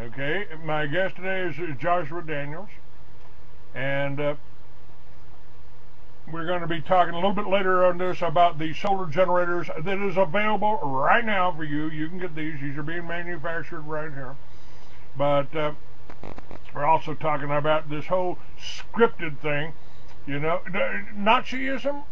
Okay, my guest today is Joshua Daniels, and we're going to be talking a little bit later on this about the solar generators that is available right now for you. You can get these. These are being manufactured right here. But we're also talking about this whole scripted thing, you know, Nazism,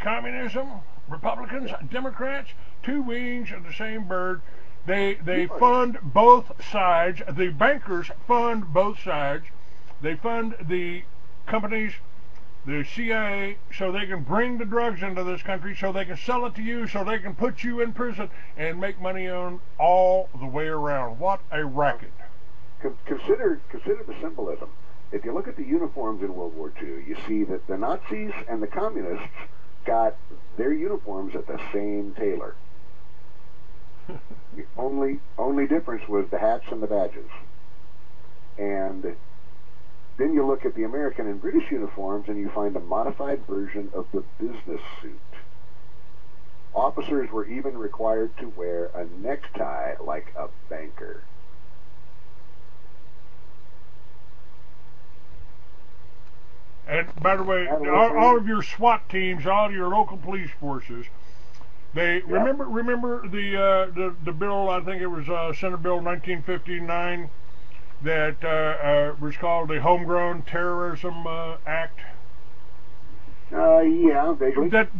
communism, Republicans, Democrats, two wings of the same bird. They fund both sides. The bankers fund both sides. They fund the companies, the CIA, so they can bring the drugs into this country, so they can sell it to you, so they can put you in prison and make money on all the way around. What a racket. Consider the symbolism. If you look at the uniforms in World War II, you see that the Nazis and the communists got their uniforms at the same tailor. The only difference was the hats and the badges. And then you look at the American and British uniforms and you find a modified version of the business suit. Officers were even required to wear a necktie like a banker. And by the way, all of your SWAT teams, all of your local police forces, they remember the bill. I think it was Senate Bill 1959 that was called the Homegrown Terrorism Act. Yeah, vaguely. That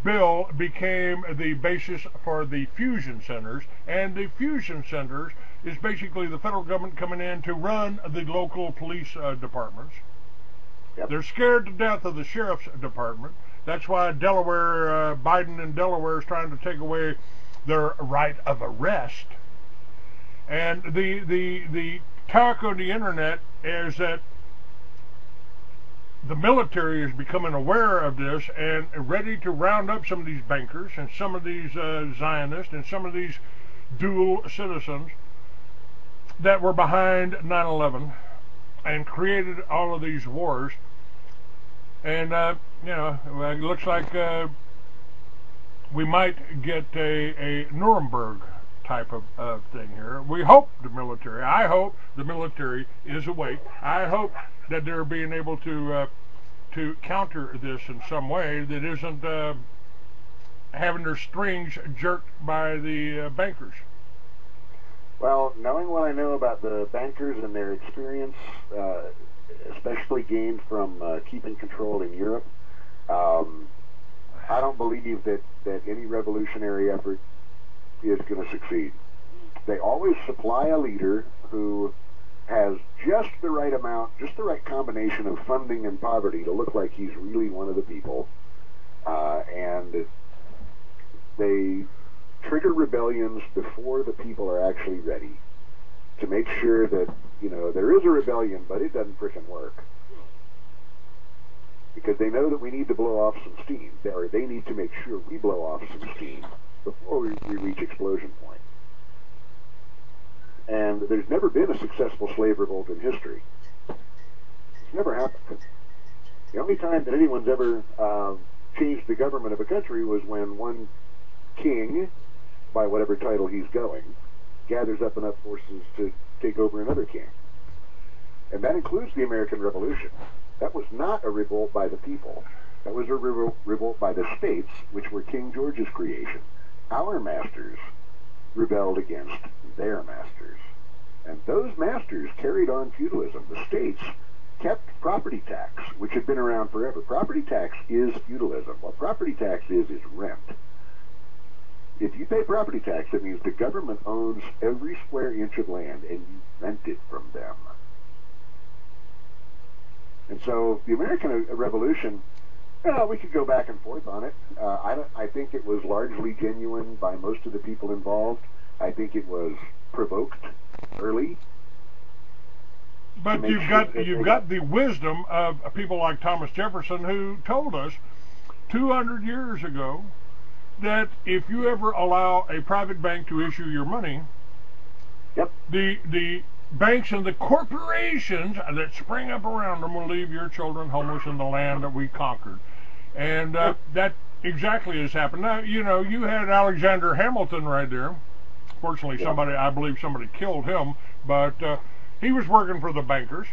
bill became the basis for the fusion centers, and the fusion centers is basically the federal government coming in to run the local police departments. Yep. They're scared to death of the sheriff's department. That's why Delaware, Biden in Delaware is trying to take away their right of arrest. And the talk on the internet is that the military is becoming aware of this and ready to round up some of these bankers and some of these Zionists and some of these dual citizens that were behind 9/11 and created all of these wars. And you know, it looks like we might get a Nuremberg type of thing here. We hope the military, I hope the military is awake. I hope that they're being able to counter this in some way that isn't having their strings jerked by the bankers. Well, knowing what I know about the bankers and their experience, especially gained from keeping control in Europe, I don't believe that any revolutionary effort is going to succeed. They always supply a leader who has just the right amount, just the right combination of funding and poverty to look like he's really one of the people, and they trigger rebellions before the people are actually ready, to make sure that, you know, there is a rebellion, but it doesn't frickin' work. Because they know that we need to blow off some steam, or they need to make sure we blow off some steam before we reach explosion point. And there's never been a successful slave revolt in history. It's never happened. The only time that anyone's ever changed the government of a country was when one king, by whatever title he's going, gathers up enough forces to take over another king. And that includes the American Revolution. That was not a revolt by the people. That was a revolt by the states, which were King George's creation. Our masters rebelled against their masters. And those masters carried on feudalism. The states kept property tax, which had been around forever. Property tax is feudalism. What property tax is rent. If you pay property tax, it means the government owns every square inch of land and you rent it from them. And so the American Revolution, we could go back and forth on it. I think it was largely genuine by most of the people involved. I think it was provoked early. But you've got the wisdom of people like Thomas Jefferson, who told us 200 years ago that if you ever allow a private bank to issue your money, the banks and the corporations that spring up around them will leave your children homeless in the land that we conquered. And that exactly has happened. Now, you know, you had Alexander Hamilton right there Fortunately, Yeah. I believe somebody killed him, but he was working for the bankers.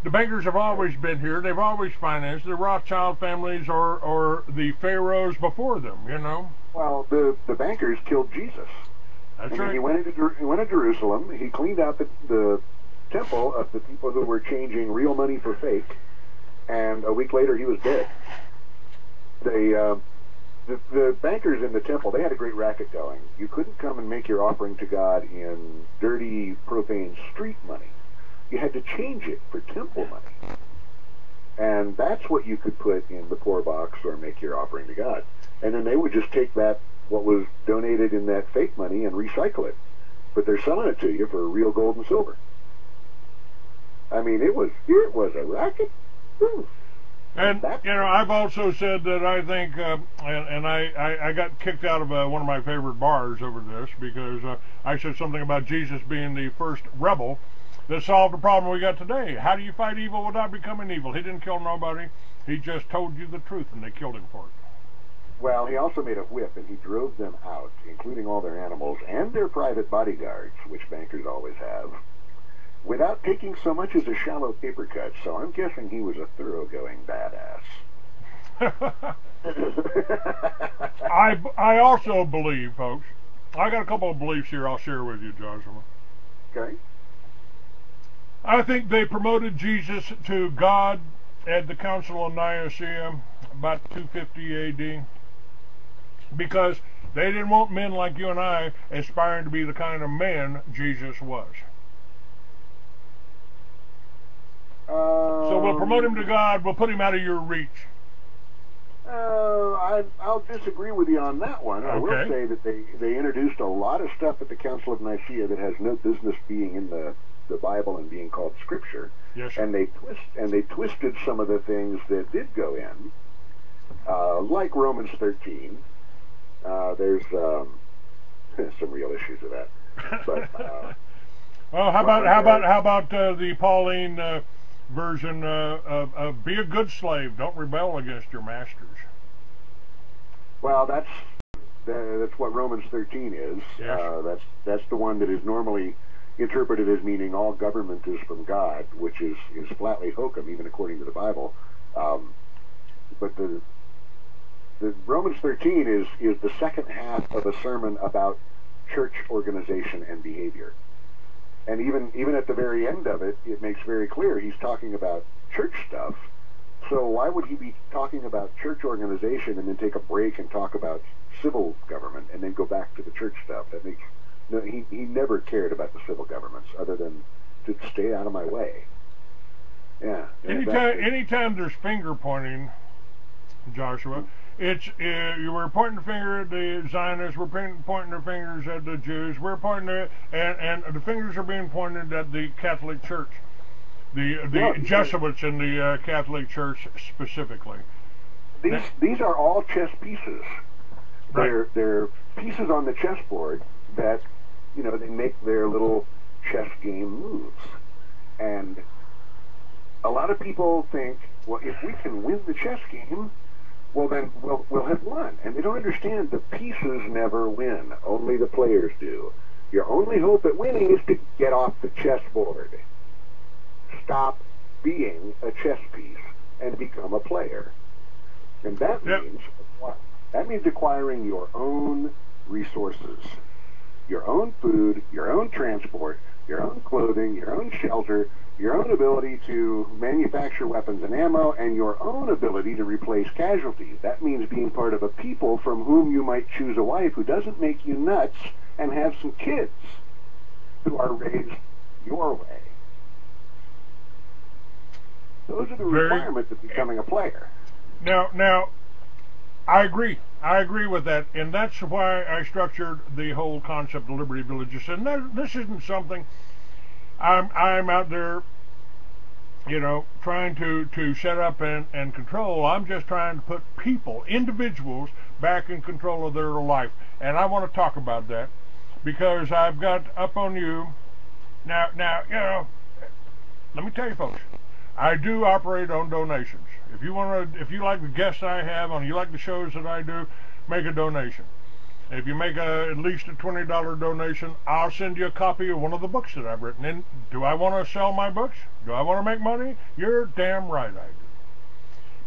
The bankers have always been here. They've always financed the Rothschild families or the pharaohs before them, you know. Well, the bankers killed Jesus. That's right. He went to Jerusalem. He cleaned out the temple of the people who were changing real money for fake, and a week later he was dead. The bankers in the temple, they had a great racket going. You couldn't come and make your offering to God in dirty, profane street money. You had to change it for temple money. And that's what you could put in the poor box or make your offering to God. And then they would just take that, what was donated in that fake money, and recycle it. But they're selling it to you for real gold and silver. I mean, it was a racket. Ooh. And, you know, I've also said that I think, and I got kicked out of one of my favorite bars over this because I said something about Jesus being the first rebel that solved the problem we got today. How do you fight evil without becoming evil? He didn't kill nobody. He just told you the truth, and they killed him for it. Well, he also made a whip, and he drove them out, including all their animals and their private bodyguards, which bankers always have, without taking so much as a shallow paper cut. So I'm guessing he was a thoroughgoing badass. I also believe, folks, I got a couple of beliefs here I'll share with you, Joshua. Okay. I think they promoted Jesus to God at the Council of Nicaea about 250 AD because they didn't want men like you and I aspiring to be the kind of man Jesus was. So we'll promote him to God, we'll put him out of your reach. I'll disagree with you on that one. Okay. I will say that they introduced a lot of stuff at the Council of Nicaea that has no business being in the Bible and being called Scripture. Yes, and they twisted some of the things that did go in, like Romans 13. There's some real issues with that. But well, how about the Pauline version of be a good slave, don't rebel against your masters? Well, that's what Romans 13 is. Yes. That's the one that is normally interpreted as meaning all government is from God, which is flatly hokum, even according to the Bible. But the Romans 13 is the second half of a sermon about church organization and behavior. And even at the very end of it, it makes very clear he's talking about church stuff. So why would he be talking about church organization and then take a break and talk about civil government and then go back to the church stuff? That makes no. He never cared about the civil governments other than to stay out of my way. Yeah. Anytime there's finger pointing, Joshua, it's we're pointing the finger at the Zionists, we're pointing the fingers at the Jews, we're pointing and the fingers are being pointed at the Catholic Church, the Jesuits in the Catholic Church specifically. These are all chess pieces. Right. They're pieces on the chessboard that they make their little chess game moves, and a lot of people think, well, if we can win the chess game, well, then we'll have won. And they don't understand the pieces never win. Only the players do. Your only hope at winning is to get off the chessboard. Stop being a chess piece and become a player. And that means what? That means acquiring your own resources. Your own food, your own transport, your own clothing, your own shelter, your own ability to manufacture weapons and ammo, and your own ability to replace casualties. That means being part of a people from whom you might choose a wife who doesn't make you nuts and have some kids who are raised your way. Those are the requirements of becoming a player. Now, I agree. I agree with that, and that's why I structured the whole concept of Liberty Villages. And this isn't something I'm out there, trying to set up and control. I'm just trying to put people, individuals, back in control of their life. And I want to talk about that because I've got up on you. Now, let me tell you, folks, I do operate on donations. If you like the guests I have on, you like the shows that I do, make a donation. If you make at least a $20 donation, I'll send you a copy of one of the books that I've written. And do I want to sell my books? Do I want to make money? You're damn right I do.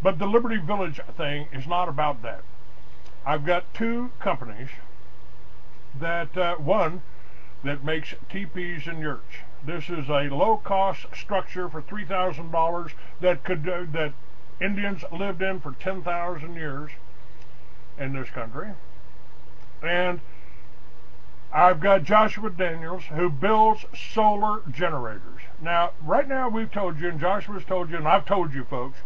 But the Liberty Village thing is not about that. I've got two companies that, one that makes teepees and yurts. This is a low-cost structure for $3,000 that Indians lived in for 10,000 years in this country. And I've got Joshua Daniels, who builds solar generators. Now, right now we've told you, and Joshua's told you, and I've told you folks,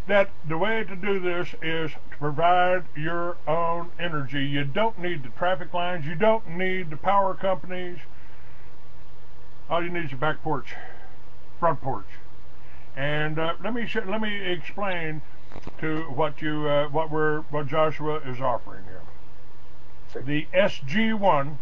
that the way to do this is to provide your own energy. You don't need the traffic lines. You don't need the power companies. All you need is your back porch, front porch. And let me explain to what Joshua is offering here. The SG1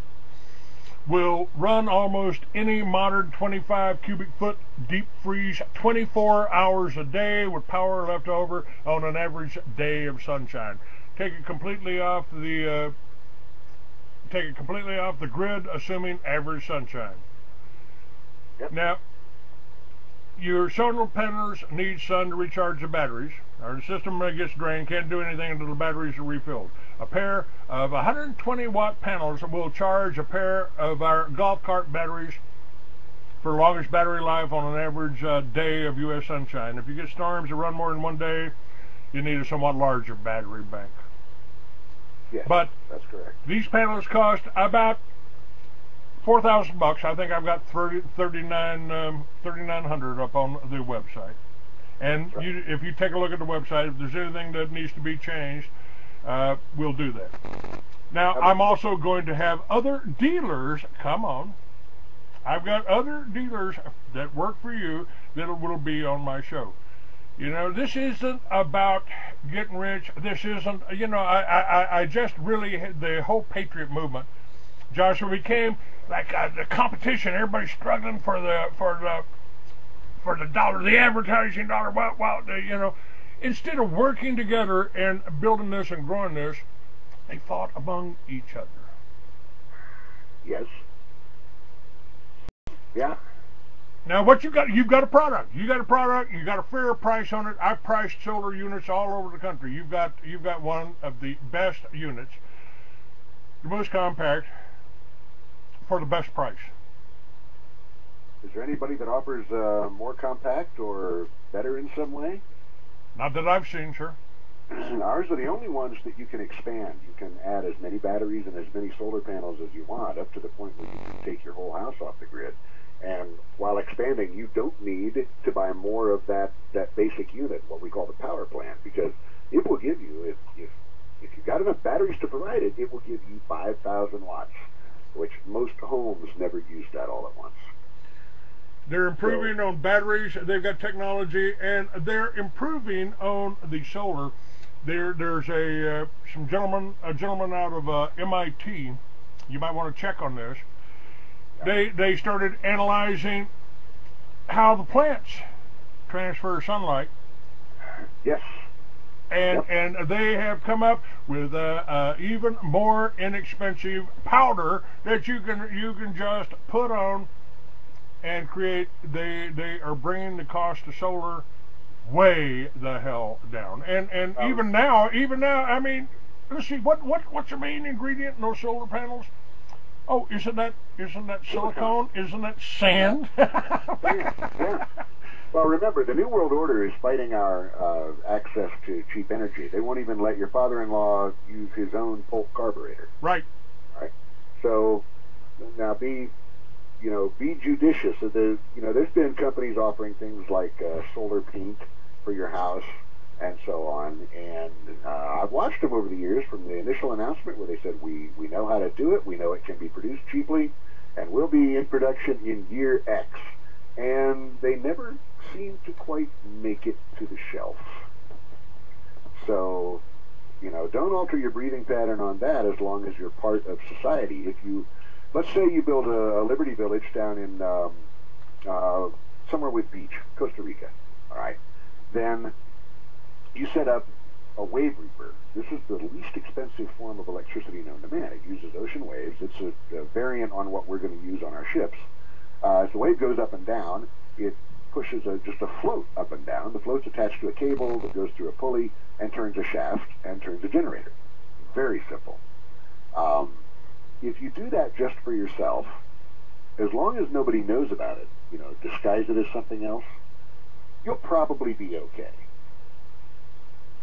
will run almost any modern 25 cubic foot deep freeze 24 hours a day with power left over on an average day of sunshine. Take it completely off the grid, assuming average sunshine. Yep. Now, your solar panels need sun to recharge the batteries. Our system gets drained, can't do anything until the batteries are refilled. A pair of 120 watt panels will charge a pair of our golf cart batteries for longest battery life on an average day of U.S. sunshine. If you get storms that run more than one day, you need a somewhat larger battery bank. Yes, but that's correct. These panels cost about $4,000. I think I've got 3,900 up on the website. And right. If you take a look at the website, if there's anything that needs to be changed, we'll do that. Now, I'm also going to have other dealers come on. I've got other dealers that work for you that will be on my show. You know, this isn't about getting rich. This isn't, you know, I just really, the whole patriot movement, Joshua, became like the competition. Everybody's struggling for the dollar, the advertising dollar. Well, you know, instead of working together and building this and growing this, they fought among each other. Yes. Yeah. Now, what you've got a product. You got a product. You got a fair price on it. I've priced solar units all over the country. You've got one of the best units, the most compact, for the best price. Is there anybody that offers more compact or better in some way? Not that I've seen, sir. Ours are the only ones that you can expand. You can add as many batteries and as many solar panels as you want, up to the point where you can take your whole house off the grid. And while expanding, you don't need to buy more of that basic unit, what we call the power plant, because it will give you, if you've got enough batteries to provide it, it will give you 5,000 watts, which most homes never use that all at once. They're improving on batteries. They've got technology, and they're improving on the solar. There's a gentleman out of MIT. You might want to check on this. They started analyzing how the plants transfer sunlight. Yes. And they have come up with even more inexpensive powder that you can just put on and create. They are bringing the cost of solar way the hell down. And even now, I mean, let's see, what's the main ingredient in those solar panels? Oh, isn't that silicone? Isn't that sand? Yeah. Well, remember, the New World Order is fighting our access to cheap energy. They won't even let your father-in-law use his own Polk carburetor. Right. Right. So now be judicious. There's been companies offering things like solar paint for your house and so on. And I've watched them over the years, from the initial announcement where they said, we know how to do it, we know it can be produced cheaply, and we'll be in production in year X. And they never seem to quite make it to the shelf. So, don't alter your breathing pattern on that as long as you're part of society. If you, let's say you build a Liberty Village down in somewhere with beach, Costa Rica, all right? Then you set up a wave reaper. This is the least expensive form of electricity known to man. It uses ocean waves. It's a variant on what we're going to use on our ships. As the wave goes up and down, it pushes just a float up and down. The float's attached to a cable that goes through a pulley and turns a shaft and turns a generator. Very simple. If you do that just for yourself, as long as nobody knows about it, disguise it as something else, you'll probably be okay.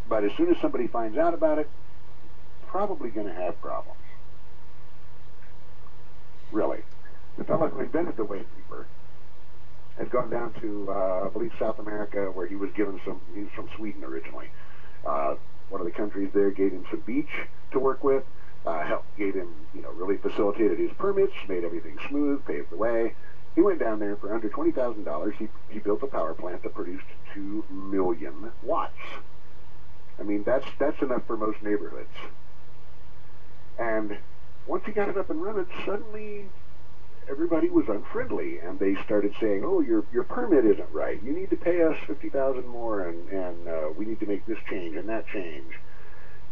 But as soon as somebody finds out about it, probably going to have problems. Really. The fellow who invented the wave reaper had gone down to, I believe, South America, where he was given he was from Sweden originally. One of the countries there gave him some beach to work with, gave him, really facilitated his permits, made everything smooth, paved the way. He went down there for under $20,000. He built a power plant that produced 2 million watts. I mean, that's enough for most neighborhoods. And once he got it up and running, suddenly everybody was unfriendly, and they started saying, "Oh, your permit isn't right. You need to pay us $50,000 more, and we need to make this change and that change."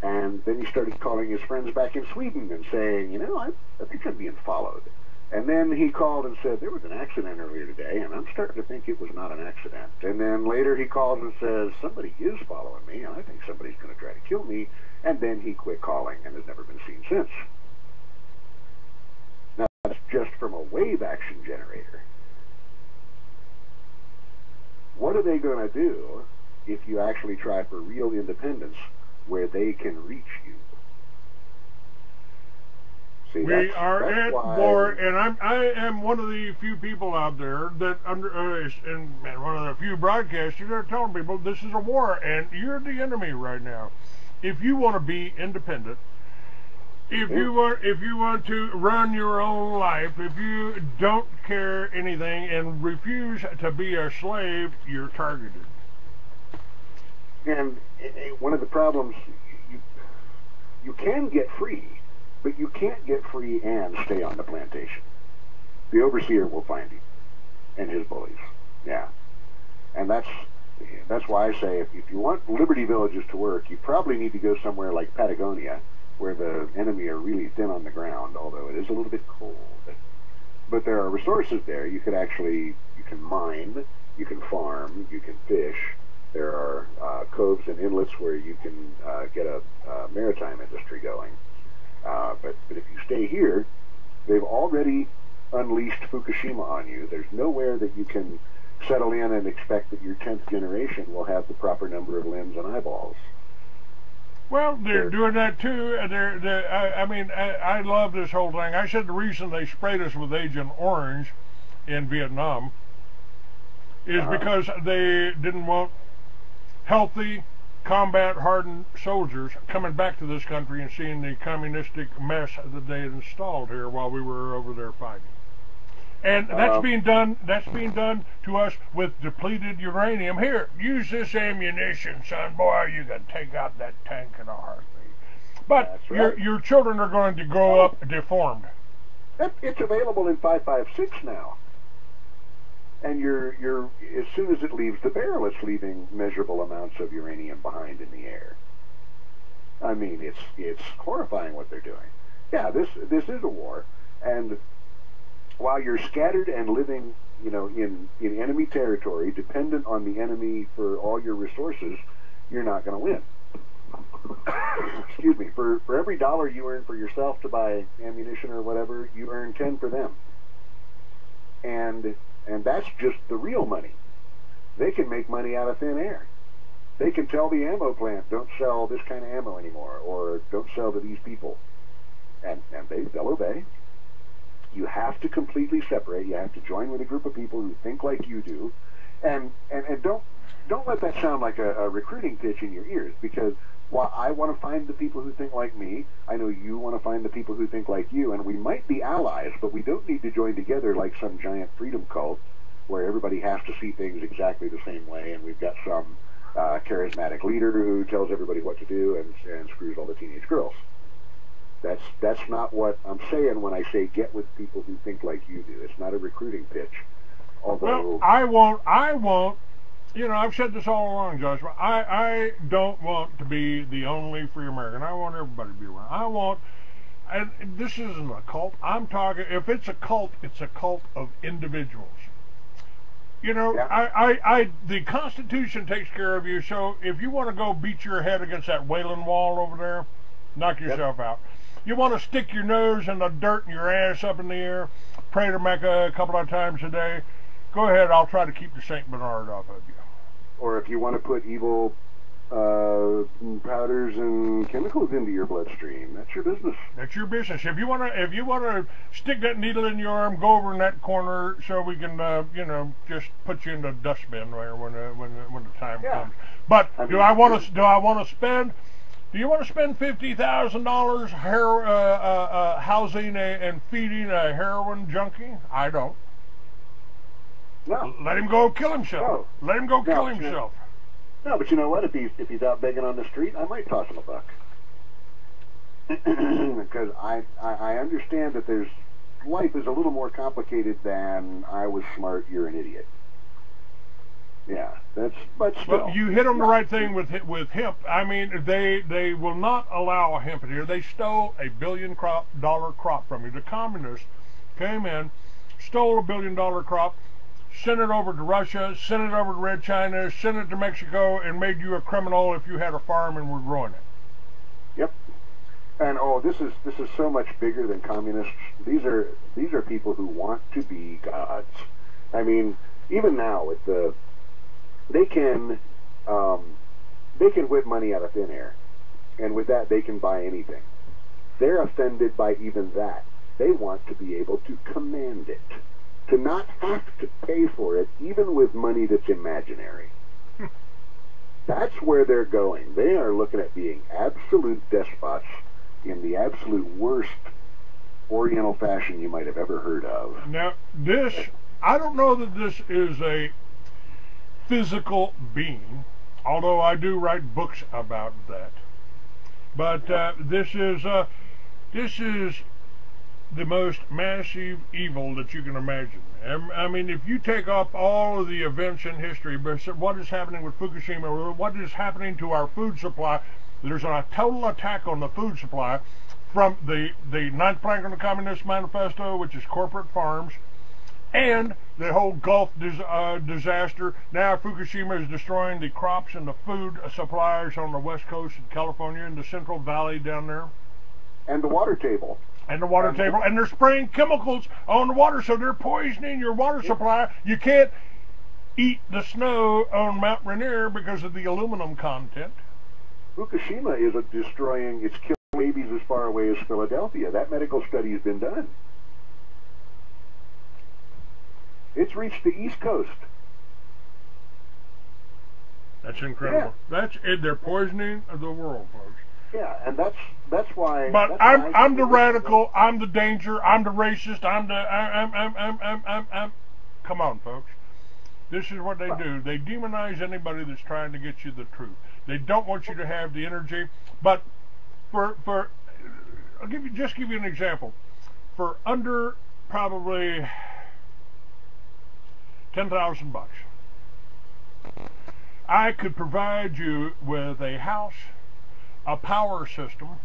And then he started calling his friends back in Sweden and saying, I think I'm being followed. And then he called and said, there was an accident earlier today, and I'm starting to think it was not an accident. And then later he called and says, somebody is following me, and I think somebody's going to try to kill me. And then he quit calling and has never been seen since. Now, that's just from a wave action generator. What are they going to do if you actually try for real independence where they can reach you? See, we are at war, and I am one of the few people out there that and one of the few broadcasters that are telling people this is a war, and you're the enemy right now. If you want to be independent, if you want to run your own life, if you don't care anything and refuse to be a slave, you're targeted. And one of the problems, you can get free, but you can't get free and stay on the plantation. The overseer will find you, and his bullies. Yeah. And that's why I say if you want Liberty villages to work, you probably need to go somewhere like Patagonia, where the enemy are really thin on the ground, although it is a little bit cold. But there are resources there. You can mine, you can farm, you can fish. There are coves and inlets where you can get a maritime industry going. But if you stay here, they've already unleashed Fukushima on you. There's nowhere that you can settle in and expect that your 10th generation will have the proper number of limbs and eyeballs. Well, they're doing that too. I love this whole thing. I said the reason they sprayed us with Agent Orange in Vietnam is because they didn't want healthy, combat-hardened soldiers coming back to this country and seeing the communistic mess that they had installed here while we were over there fighting. And that's being done to us with depleted uranium. Here, use this ammunition, son. Boy, you can take out that tank in a heartbeat. But right. your children are going to grow up deformed. It's available in 5.56 now. And you're as soon as it leaves the barrel, it's leaving measurable amounts of uranium behind in the air. I mean, it's horrifying what they're doing. Yeah, this is a war, and while you're scattered and living, in enemy territory, dependent on the enemy for all your resources, you're not going to win. Excuse me. For every dollar you earn for yourself to buy ammunition or whatever, you earn 10 for them. And that's just the real money. They can make money out of thin air. They can tell the ammo plant, don't sell this kind of ammo anymore, or don't sell to these people. And they'll obey. You have to completely separate. You have to join with a group of people who think like you do. And don't let that sound like a recruiting pitch in your ears, because while I want to find the people who think like me, I know you want to find the people who think like you, and we might be allies, but we don't need to join together like some giant freedom cult where everybody has to see things exactly the same way, and we've got some charismatic leader who tells everybody what to do and screws all the teenage girls. That's not what I'm saying when I say get with people who think like you do. It's not a recruiting pitch. Although, well, I want you know, I've said this all along, Joshua. I don't want to be the only free American. I want everybody to be one. I want, and this isn't a cult. I'm talking, if it's a cult, it's a cult of individuals. You know, Yeah. the Constitution takes care of you, so if you want to go beat your head against that Wailing Wall over there, knock yourself out. You want to stick your nose in the dirt and your ass up in the air, pray to Mecca a couple of times a day, go ahead, I'll try to keep the St. Bernard off of you. Or if you want to put evil powders and chemicals into your bloodstream, that's your business. That's your business. If you want to stick that needle in your arm, go over in that corner so we can, you know, just put you in the dustbin there when the time comes. But I mean, do you want to spend $50,000 housing and feeding a heroin junkie? I don't. No. Let him go kill himself. No. Let him go kill himself. No, but you know what? If he's out begging on the street, I might toss him a buck. Because I understand that life is a little more complicated than I was smart, you're an idiot. Yeah, but still. But you hit on the right thing with hemp. I mean, they will not allow hemp in here. They stole $1 billion crop from you. The communists came in, stole $1 billion crop, sent it over to Russia, sent it over to Red China, sent it to Mexico, and made you a criminal if you had a farm and were growing it. Yep. And this is so much bigger than communists. These are people who want to be gods. I mean, even now with they can whip money out of thin air, and with that they can buy anything. They're offended by even that. They want to be able to command it, to not have to pay for it, even with money that's imaginary. That's where they're going. They are looking at being absolute despots in the absolute worst Oriental fashion you might have ever heard of. Now, I don't know that this is a physical being, although I do write books about that. But this is the most massive evil that you can imagine. I mean, if you take up all of the events in history, what is happening with Fukushima, what is happening to our food supply, there's a total attack on the food supply from the ninth plank on the Communist Manifesto, which is corporate farms, and the whole Gulf disaster. Now Fukushima is destroying the crops and the food supplies on the west coast of California and the Central Valley down there. And the water table. And the water table. And they're spraying chemicals on the water, so they're poisoning your water supply. You can't eat the snow on Mount Rainier because of the aluminum content. Fukushima is it's killing babies as far away as Philadelphia. That medical study has been done. It's reached the East Coast. That's incredible. Yeah. They're poisoning the world, folks. Yeah, and that's why. But I'm the radical. I'm the danger. I'm the racist. I'm. Come on, folks. This is what they do. They demonize anybody that's trying to get you the truth. They don't want you to have the energy. But I'll give you an example. For under probably $10,000, I could provide you with a house, a power system,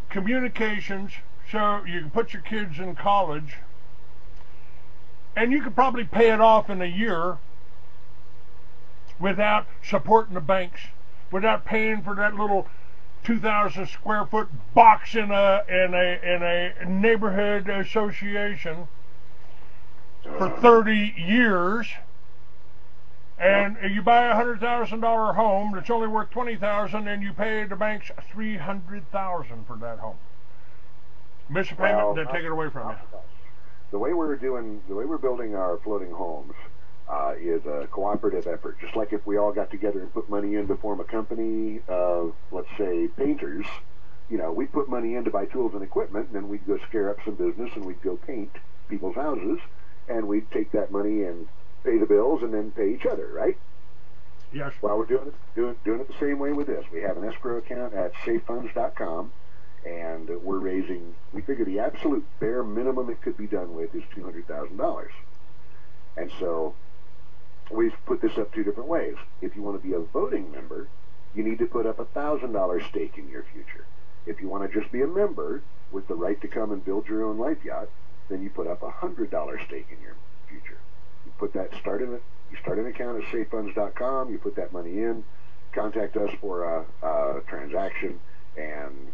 communications, so you can put your kids in college, and you could probably pay it off in a year without supporting the banks, without paying for that little 2,000 square foot box in a neighborhood association for 30 years. And you buy a $100,000 home that's only worth $20,000, and you pay the banks $300,000 for that home. Miss a payment, they take it away from you. The way we're building our floating homes is a cooperative effort. Just like if we all got together and put money in to form a company of, let's say, painters, we'd put money in to buy tools and equipment, and then we'd go scare up some business, and we'd go paint people's houses, and we'd take that money and pay the bills and then pay each other, right? Yes. Well, we're doing it the same way with this. We have an escrow account at safefunds.com, and we figure the absolute bare minimum it could be done with is $200,000. And so we've put this up two different ways. If you want to be a voting member, you need to put up $1,000 stake in your future. If you want to just be a member with the right to come and build your own life yacht, then you put up $100 stake in your future. You put that, you start an account at safefunds.com, you put that money in, contact us for a transaction, and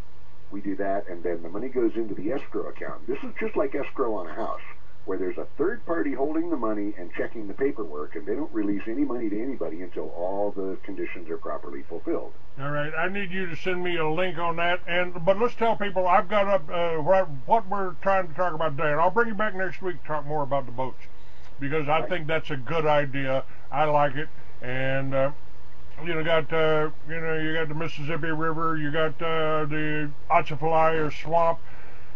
we do that, and then the money goes into the escrow account. This is just like escrow on a house, where there's a third party holding the money and checking the paperwork, and they don't release any money to anybody until all the conditions are properly fulfilled. All right, I need you to send me a link on that. But let's tell people I've got up what we're trying to talk about today, and I'll bring you back next week to talk more about the boats, because I think that's a good idea. I like it, and you got the Mississippi River, you got the Atchafalaya or swamp,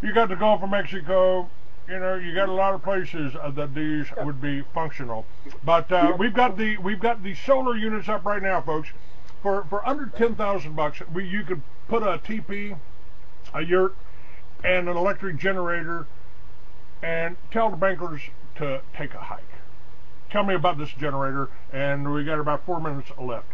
you got the Gulf of Mexico. You got a lot of places that these would be functional, but we've got the solar units up right now, folks. For under $10,000, you could put a teepee, a yurt, and an electric generator, and tell the bankers to take a hike. Tell me about this generator, and we got about 4 minutes left.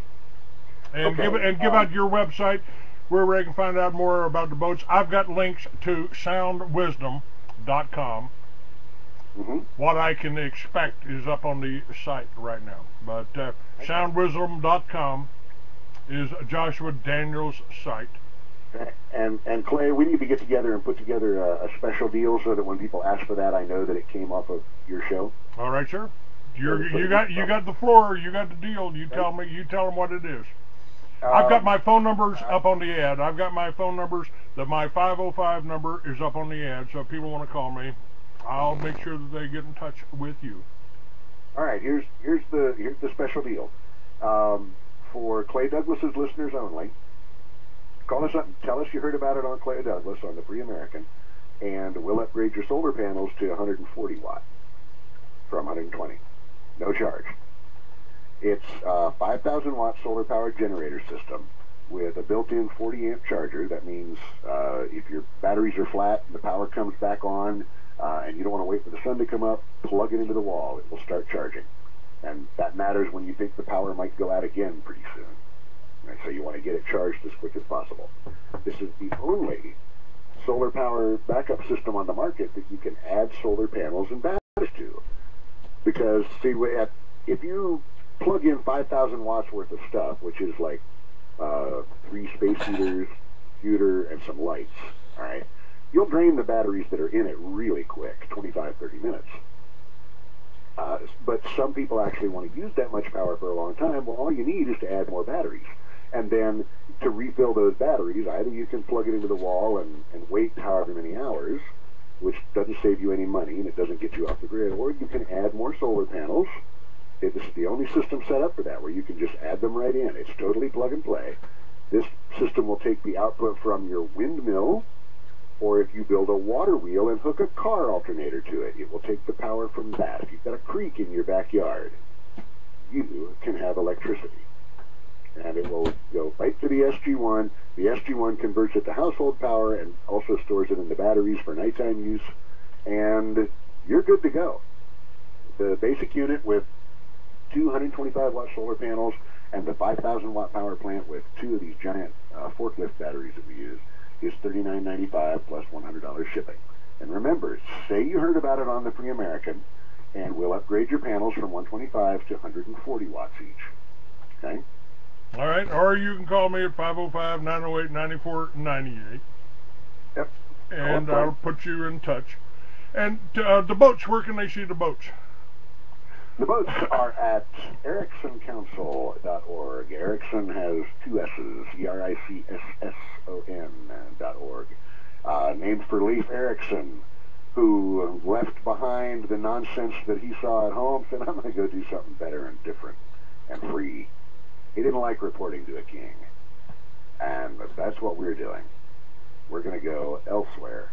And okay. give out your website where they can find out more about the boats. I've got links to soundwisdom.com. What I can expect is up on the site right now. But soundwisdom.com is Joshua Daniels' site. And Clay, we need to get together and put together a special deal so that when people ask for that, I know that it came off of your show. All right, sir. You got the floor. You got the deal. You tell me. You tell them what it is. I've got my phone numbers up on the ad. I've got my phone numbers. My 505 number is up on the ad. So if people want to call me, I'll make sure that they get in touch with you. All right. Here's the special deal. For Clay Douglas's listeners only, call us up and tell us you heard about it on Clay Douglas on the Free American, and we'll upgrade your solar panels to 140 watt from 120. No charge. It's a 5,000 watt solar powered generator system with a built-in 40 amp charger. That means if your batteries are flat and the power comes back on and you don't want to wait for the sun to come up, plug it into the wall. It will start charging. And that matters when you think the power might go out again pretty soon. And so you want to get it charged as quick as possible. This is the only solar power backup system on the market that you can add solar panels and batteries to. Because, see, if you plug in 5,000 watts worth of stuff, which is like 3 space heaters, computer, and some lights, all right, you'll drain the batteries that are in it really quick, 25, 30 minutes. But some people actually want to use that much power for a long time. Well, all you need is to add more batteries. And then to refill those batteries, either you can plug it into the wall and wait however many hours, which doesn't save you any money and it doesn't get you off the grid, or you can add more solar panels. This is the only system set up for that, where you can just add them right in. It's totally plug and play. This system will take the output from your windmill, or if you build a water wheel and hook a car alternator to it, it will take the power from that. If you've got a creek in your backyard, you can have electricity. And it will go right to the SG1. The SG1 converts it to household power and also stores it in the batteries for nighttime use. And you're good to go. The basic unit with 225 watt solar panels and the 5,000 watt power plant with 2 of these giant forklift batteries that we use is $39.95 plus $100 shipping. And remember, say you heard about it on the Free American, and we'll upgrade your panels from 125 to 140 watts each. Okay? All right, or you can call me at 505-908-9498. Yep. And I'll put you in touch. And the boats, where can they see the boats? The boats are at ericsoncouncil.org. Erickson has 2 S's, ERICSSON.org. Named for Leif Erikson, who left behind the nonsense that he saw at home, said, I'm going to go do something better and different and free. He didn't like reporting to a king. And that's what we're doing. We're going to go elsewhere.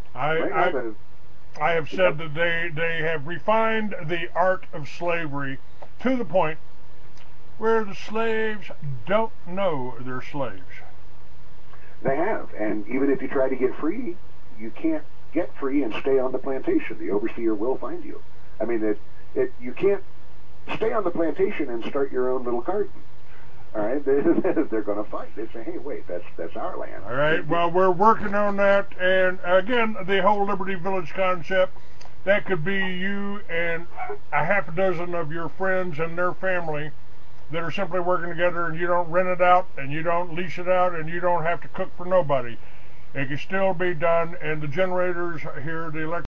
I have said that they have refined the art of slavery to the point where the slaves don't know they're slaves. They have, and even if you try to get free, you can't get free and stay on the plantation. The overseer will find you. I mean, you can't stay on the plantation and start your own little garden. All right, they're going to fight. They say, hey, wait, that's our land. All right, well, we're working on that. And again, the whole Liberty Village concept, that could be you and a half a dozen of your friends and their family that are simply working together, and you don't rent it out, and you don't lease it out, and you don't have to cook for nobody. It can still be done, and the generators here, the electric